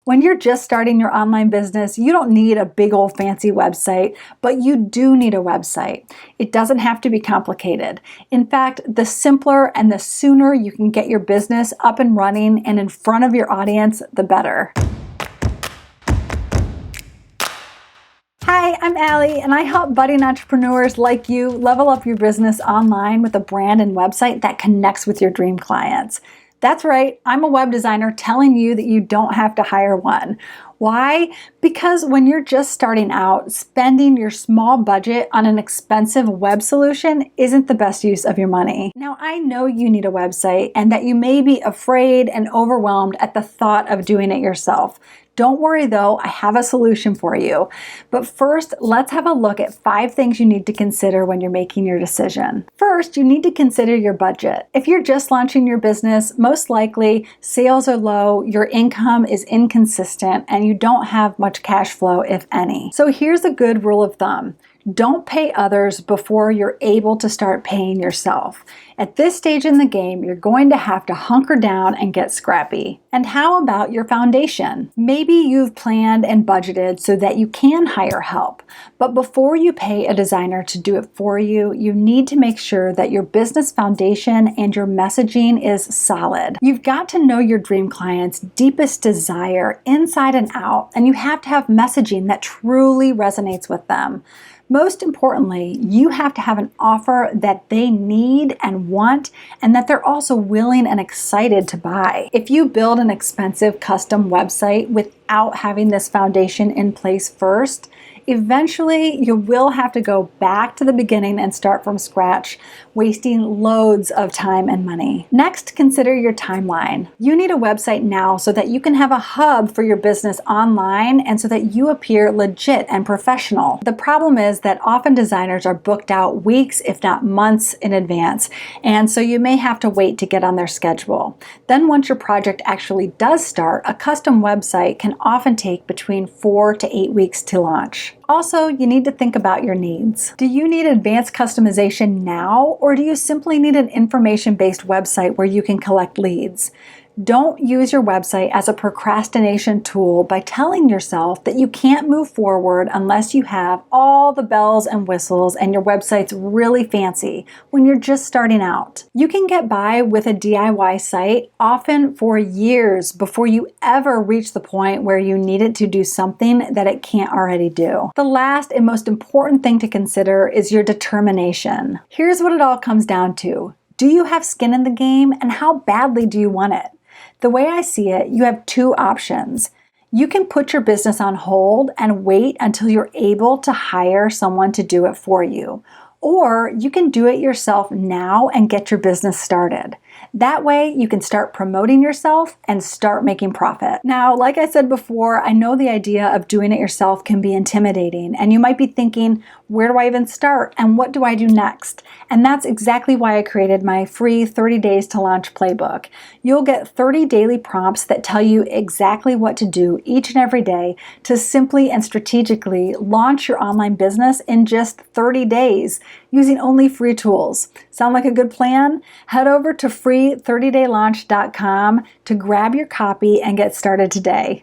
When you're just starting your online business, you don't need a big old fancy website, but you do need a website. It doesn't have to be complicated. In fact, the simpler and the sooner you can get your business up and running and in front of your audience, the better. Hi, I'm Alli, and I help budding entrepreneurs like you level up your business online with a brand and website that connects with your dream clients. That's right, I'm a web designer telling you that you don't have to hire one. Why? Because when you're just starting out, spending your small budget on an expensive web solution isn't the best use of your money. Now, I know you need a website and that you may be afraid and overwhelmed at the thought of doing it yourself. Don't worry though, I have a solution for you. But first, let's have a look at 5 things you need to consider when you're making your decision. First, you need to consider your budget. If you're just launching your business, most likely sales are low, your income is inconsistent, and you don't have much cash flow, if any. So here's a good rule of thumb. Don't pay others before you're able to start paying yourself. At this stage in the game, you're going to have to hunker down and get scrappy. And how about your foundation? Maybe you've planned and budgeted so that you can hire help. But before you pay a designer to do it for you, you need to make sure that your business foundation and your messaging is solid. You've got to know your dream client's deepest desire inside and out, and you have to have messaging that truly resonates with them. Most importantly, you have to have an offer that they need and want, and that they're also willing and excited to buy. If you build an expensive custom website without having this foundation in place first, eventually you will have to go back to the beginning and start from scratch, wasting loads of time and money. Next, consider your timeline. You need a website now so that you can have a hub for your business online and so that you appear legit and professional. The problem is that often designers are booked out weeks, if not months in advance, and so you may have to wait to get on their schedule. Then once your project actually does start, a custom website can often take between 4 to 8 weeks to launch. Also, you need to think about your needs. Do you need advanced customization now, or do you simply need an information-based website where you can collect leads? Don't use your website as a procrastination tool by telling yourself that you can't move forward unless you have all the bells and whistles and your website's really fancy when you're just starting out. You can get by with a DIY site often for years before you ever reach the point where you need it to do something that it can't already do. The last and most important thing to consider is your determination. Here's what it all comes down to. Do you have skin in the game, and how badly do you want it? The way I see it, you have 2 options. You can put your business on hold and wait until you're able to hire someone to do it for you. Or you can do it yourself now and get your business started. That way you can start promoting yourself and start making profit. Now, like I said before, I know the idea of doing it yourself can be intimidating, and you might be thinking, where do I even start and what do I do next? And that's exactly why I created my free 30 Days to Launch playbook. You'll get 30 daily prompts that tell you exactly what to do each and every day to simply and strategically launch your online business in just 30 days using only free tools. Sound like a good plan? Head over to free30daylaunch.com to grab your copy and get started today.